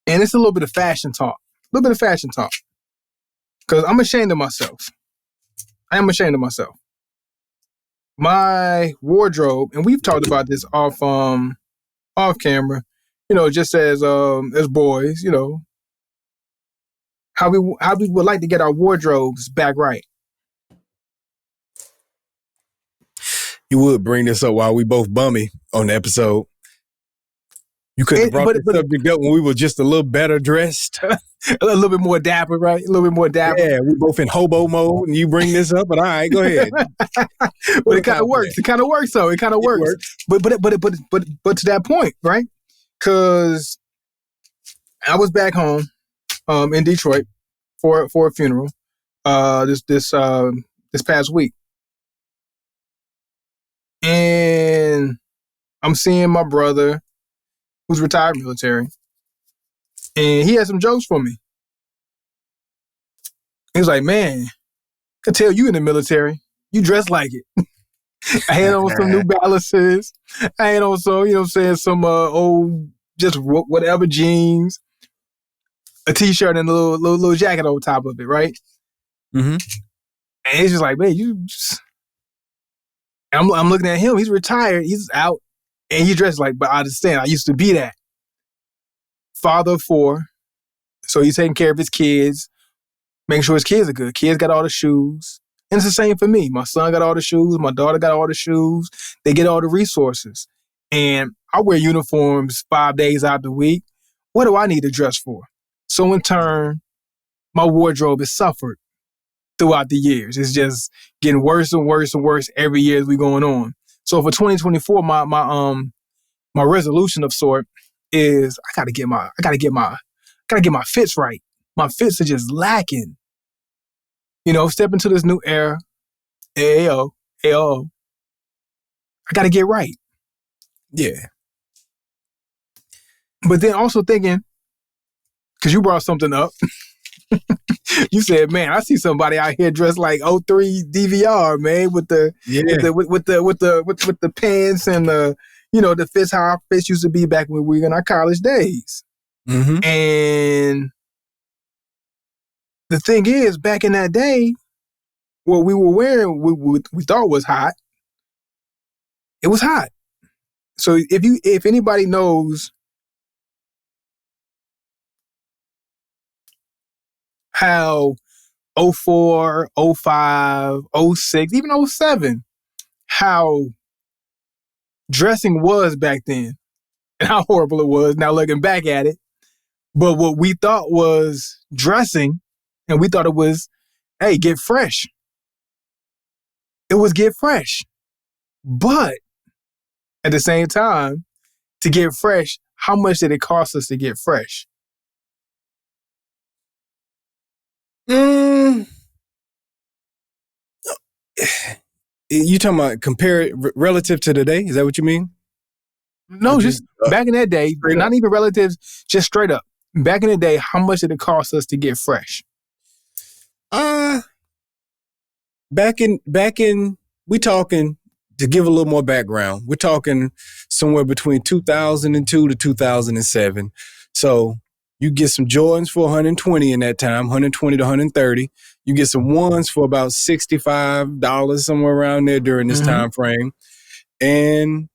And it's a little bit of fashion talk. Because I'm ashamed of myself. I am ashamed of myself. My wardrobe, and we've talked about this off camera, just as boys, how we would like to get our wardrobes back right. You would bring this up while we both bummy on the episode. You could have brought the subject up when we were just a little better dressed. A little bit more dapper, right? A little bit more dapper. Yeah, we both in hobo mode, and you bring this up, but all right, go ahead. But it kind of works. It kind of works, though. It kind of works. But to that point, right? Because I was back home, in Detroit for a funeral, this past week, and I'm seeing my brother, who's retired military, and he had some jokes for me. He was like, man, I could tell you in the military. You dress like it. I had on some New Balances. I had on some, some old, just whatever jeans, a T-shirt and a little jacket on top of it, right? Mm-hmm. And it's just like, man, I'm looking at him. He's retired. He's out. And he dressed like, but I understand. I used to be that. Father of 4. So he's taking care of his kids, making sure his kids are good. Kids got all the shoes. And it's the same for me. My son got all the shoes. My daughter got all the shoes. They get all the resources. And I wear uniforms 5 days out of the week. What do I need to dress for? So in turn, my wardrobe has suffered throughout the years. It's just getting worse and worse and worse every year as we going on. So for 2024, my resolution of sort is I gotta get my fits right. My fits are just lacking. Step into this new era. AO. I gotta get right. Yeah. But then also thinking, because you brought something up. You said, man, I see somebody out here dressed like 03 DVR, man, with the pants and the fits how our fits used to be back when we were in our college days. Mm-hmm. And the thing is, back in that day, what we were wearing, we thought was hot. It was hot. So if anybody knows how 04, 05, 06, even 07, how dressing was back then and how horrible it was now looking back at it. But what we thought was dressing, and we thought it was, hey, get fresh. It was get fresh. But at the same time, to get fresh, how much did it cost us to get fresh? You talking about compare it relative to today? Is that what you mean? No, just back in that day, not even relatives, just straight up. Back in the day, how much did it cost us to get fresh? Back in, we talking, to give a little more background, we're talking somewhere between 2002 to 2007. So you get some Jordans for 120 in that time, 120 to 130. You get some ones for about $65, somewhere around there during this time frame. And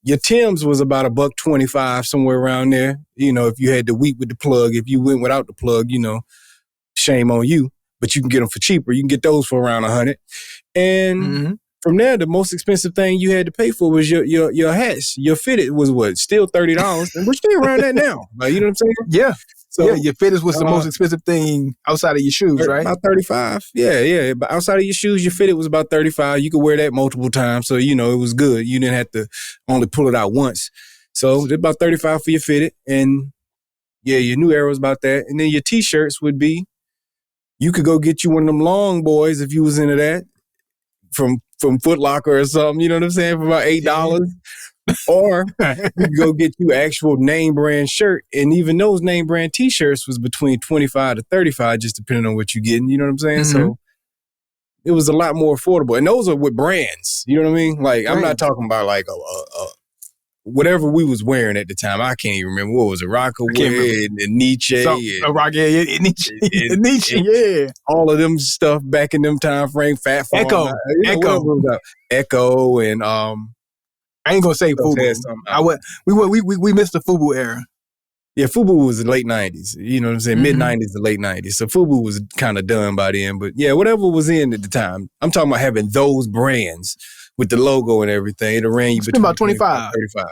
your Timbs was about $125, somewhere around there. If you had the wheat with the plug, if you went without the plug, shame on you. But you can get them for cheaper. You can get those for around 100. And from there, the most expensive thing you had to pay for was your hats. Your fitted was what? Still $30. And we're still around that now. You know what I'm saying? Yeah. So yeah, your fitteds was the most expensive thing outside of your shoes, right? About $35. Yeah. But outside of your shoes, your fitted was about $35. You could wear that multiple times. So, it was good. You didn't have to only pull it out once. So it's about $35 for your fitted. And yeah, your new era was about that. And then your T-shirts would be, you could go get you one of them long boys if you was into that from Foot Locker or something, you know what I'm saying, for about $8. Or you could go get you actual name brand shirt. And even those name brand T-shirts was between $25 to $35, just depending on what you're getting, you know what I'm saying? So it was a lot more affordable. And those are with brands, you know what I mean? Like, I'm not talking about like whatever we was wearing at the time, I can't even remember what was it, Rockaway and Nietzsche Nietzsche, and yeah. all of them stuff back in them time frame. Fat Farm, Echo. Echo, and I ain't gonna say FUBU. We missed the FUBU era. Yeah, FUBU was the late 90s. You know what I'm saying? Mm-hmm. Mid-90s to late 90s. So FUBU was kind of done by then. But yeah, whatever was in at the time. I'm talking about having those brands with the logo and everything. It ran you between about 25. 35.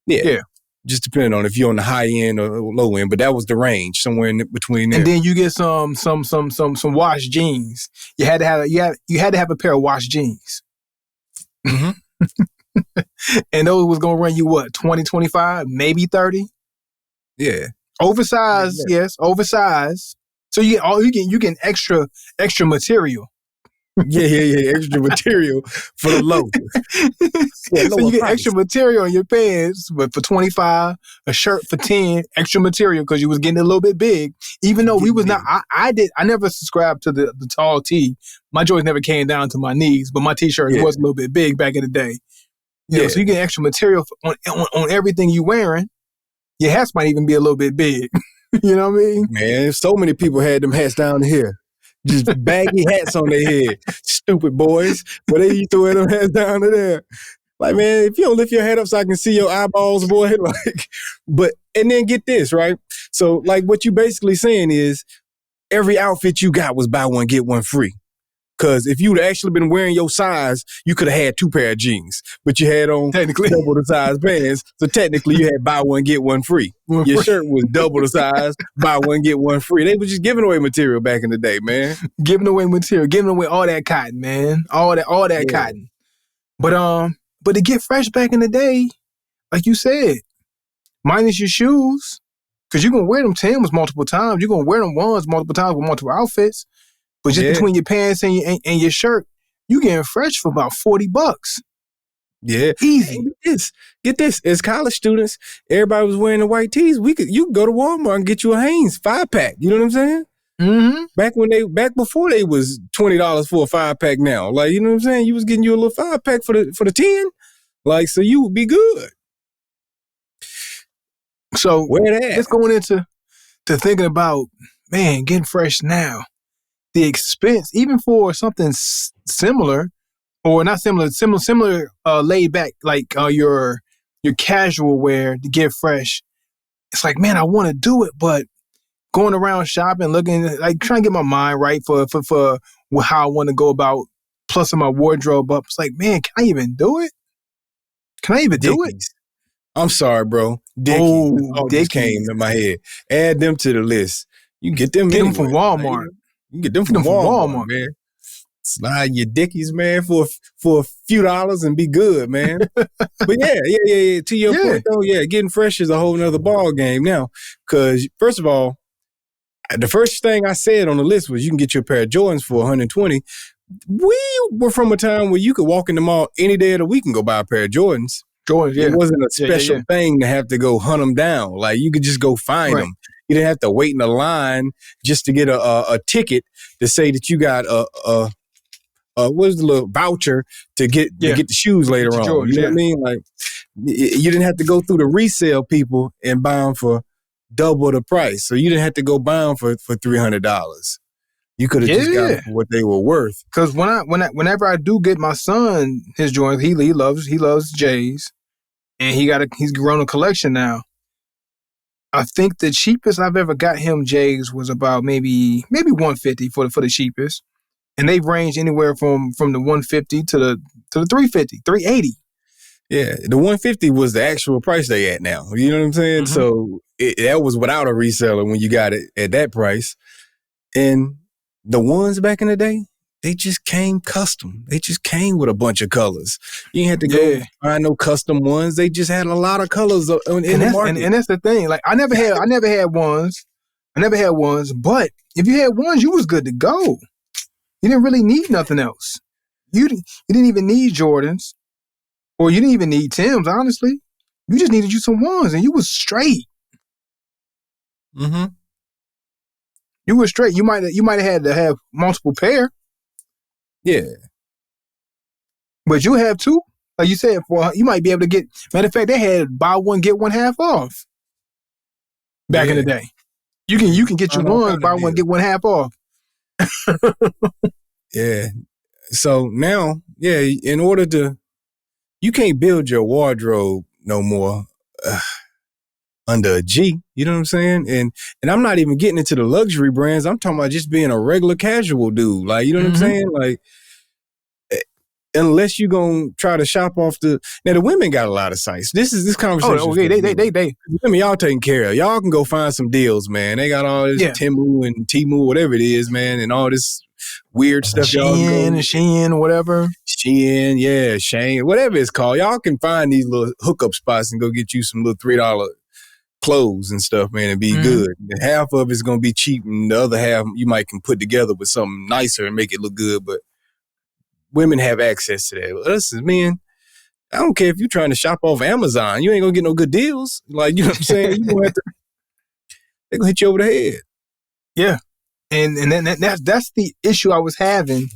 Yeah. Just depending on if you're on the high end or low end. But that was the range, somewhere in between there. And then you get some washed jeans. You had to have a pair of washed jeans. Mm-hmm. And those was gonna run you what, 20, 25, maybe 30? Yeah. Oversized, yes, oversized. So you get extra material. Yeah. Extra material for the low. So you get extra material in your pants, but for 25, a shirt for 10, extra material because you was getting a little bit big. Even though we was not, I never subscribed to the tall tee. My joints never came down to my knees, but my t-shirt was a little bit big back in the day. You know, so you get extra material on everything you wearing. Your hats might even be a little bit big. You know what I mean? Man, so many people had them hats down here. Just baggy hats on their head. Stupid boys. But they used to wear them hats down to there. Like, man, if you don't lift your head up so I can see your eyeballs, boy, and then get this, right? So, like, what you basically saying is every outfit you got was buy one, get one free. Because if you'd actually been wearing your size, you could have had 2 pair of jeans, but you had on double the size pants. So technically, you had buy one, get one free. Your shirt was double the size, buy one, get one free. They were just giving away material back in the day, man. Giving away material, giving away all that cotton, man. All that cotton. But to get fresh back in the day, like you said, minus your shoes, because you're going to wear them Timbs multiple times. You're going to wear them ones multiple times with multiple outfits. But just between your pants and your shirt, you getting fresh for about $40. Yeah. Easy. Hey, get this. As college students, everybody was wearing the white tees. You could go to Walmart and get you a Hanes 5-pack. You know what I'm saying? Mm-hmm. Back before they was $20 for a 5-pack now. Like, you know what I'm saying? You was getting you a little 5-pack for the 10. Like, so you would be good. So where that? Let's going into thinking about, man, getting fresh now. The expense, even for something similar, or not similar, laid back, like your casual wear to get fresh. It's like, man, I want to do it, but going around shopping, looking, like trying to get my mind right for how I want to go about plussing my wardrobe up. It's like, man, can I even do it? Can I even do it? I'm sorry, bro. Dickies. Just came in my head. Add them to the list. You can get them. Get them from Walmart. You can get them from Walmart, man. Slide your Dickies, man, for a few dollars and be good, man. But yeah. To your point, though, getting fresh is a whole nother ball game now. Because first of all, the first thing I said on the list was you can get your pair of Jordans for $120. We were from a time where you could walk in the mall any day of the week and go buy a pair of Jordans. It wasn't a special thing to have to go hunt them down. Like, you could just go find them. You didn't have to wait in a line just to get a ticket to say that you got what's the little voucher to get the shoes later on. You know what I mean? Like, you didn't have to go through the resale people and buy them for double the price. So you didn't have to go buy them for $300. You could have just got them for what they were worth. Because whenever I do get my son his joints, he loves J's, and he's grown a collection now. I think the cheapest I've ever got him J's was about maybe $150 for the cheapest, and they've ranged anywhere from the $150 to the $350, $380. Yeah, the $150 was the actual price they at now. You know what I'm saying? Mm-hmm. So that was without a reseller when you got it at that price. And the ones back in the day, they just came custom. They just came with a bunch of colors. You didn't have to go find no custom ones. They just had a lot of colors in the market. And that's the thing. Like, I never had ones. But if you had ones, you was good to go. You didn't really need nothing else. You didn't even need Jordans, or you didn't even need Timbs. Honestly, you just needed you some ones, and you was straight. Mm-hmm. You were straight. You might have had to have multiple pair. Yeah. But you have two. Like you said, you might be able to get. Matter of fact, they had buy one get one half off back in the day. You can get your ones buy one get one half off. Yeah. So now, in order to, you can't build your wardrobe no more under a G. You know what I'm saying? And I'm not even getting into the luxury brands. I'm talking about just being a regular casual dude. Like, you know what I'm saying? Like, unless you gonna try to shop off the women got a lot of sites. This conversation. Oh, okay, they. Women, y'all taking care of. Y'all can go find some deals, man. They got all this Timu and Temu, whatever it is, man, and all this weird stuff. Shein, whatever. Shein, yeah, Shane, whatever it's called. Y'all can find these little hookup spots and go get you some little $3 clothes and stuff, man, and be good. And half of it's gonna be cheap, and the other half you might can put together with something nicer and make it look good, but women have access to that. Us as men, I don't care if you're trying to shop off Amazon. You ain't gonna get no good deals. Like, you know what I'm saying? You gonna have to, they're gonna hit you over the head. Yeah. And then that's the issue I was having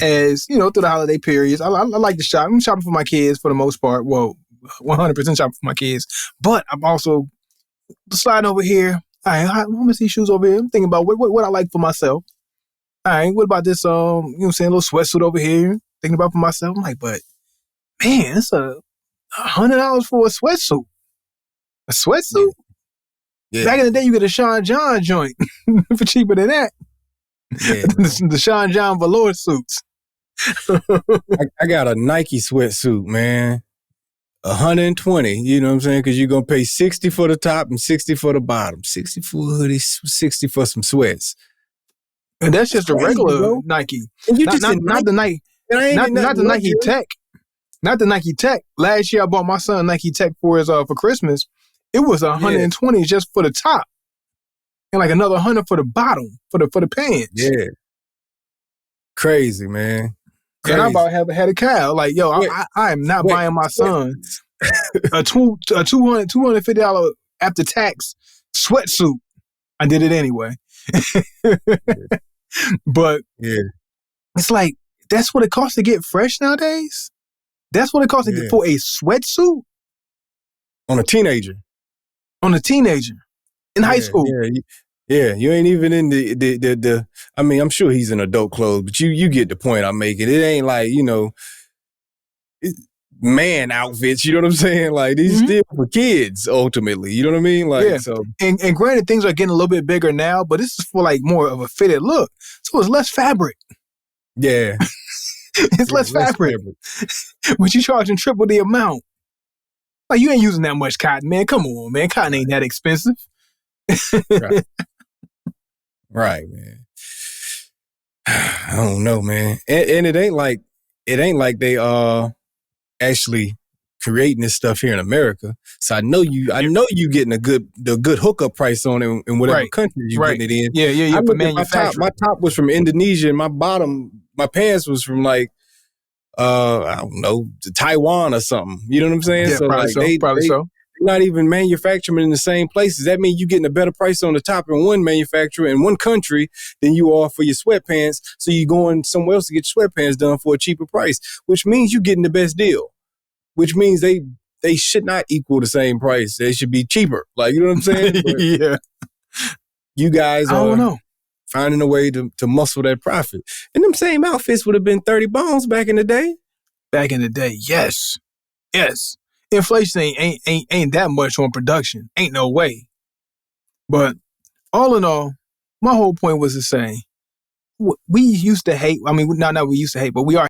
as, through the holiday periods. I like to shop. I'm shopping for my kids for the most part. Well, 100% shopping for my kids. But I'm also sliding over here. All right, I want to see shoes over here. I'm thinking about what I like for myself. All right, what about this, little sweatsuit over here? Thinking about for myself. I'm like, but, man, it's $100 for a sweatsuit. A sweatsuit? Yeah. Back in the day, you get a Sean John joint for cheaper than that. Yeah, the Sean John velour suits. I got a Nike sweatsuit, man. $120, you know what I'm saying? Because you're going to pay $60 for the top and $60 for the bottom. $60 for a hoodie, $60 for some sweats. And that's just a regular Nike. And you not the Nike. Not the Nike Tech. Not the Nike Tech. Last year I bought my son Nike Tech for Christmas. It was $120 just for the top, and like another $100 for the bottom for the pants. Yeah, crazy, man. Crazy. And I about had a cow. Like, yo, I am not buying my son a $250 after tax sweatsuit. I did it anyway. But it's like, that's what it costs to get fresh nowadays? That's what it costs to get for a sweatsuit? On a teenager. In high school. Yeah, you ain't even in the I mean, I'm sure he's in adult clothes, but you get the point I'm making. It ain't like, man outfits, you know what I'm saying? Like, these still for kids, ultimately. You know what I mean? Like, so. And granted, things are getting a little bit bigger now, but this is for like more of a fitted look. So it's less fabric. Yeah. It's less fabric. But you charging triple the amount. Like, you ain't using that much cotton, man. Come on, man. Cotton ain't that expensive. Right, man. I don't know, man. And it ain't like they actually creating this stuff here in America. So I know you getting the good hookup price on it in whatever country you getting it in. Yeah. For manufacturing. My top was from Indonesia, and my pants was from like I don't know, Taiwan or something. You know what I'm saying? Yeah, so probably like so. They're not even manufacturing in the same places. That means you're getting a better price on the top in one manufacturer in one country than you are for your sweatpants. So you're going somewhere else to get your sweatpants done for a cheaper price, which means you're getting the best deal. Which means they should not equal the same price. They should be cheaper. Like, you know what I'm saying? Yeah. You guys are finding a way to muscle that profit. And them same outfits would have been 30 bones back in the day. Back in the day, yes. Inflation ain't that much on production. Ain't no way. But all in all, my whole point was to say, we used to hate. I mean, not we used to hate, but we are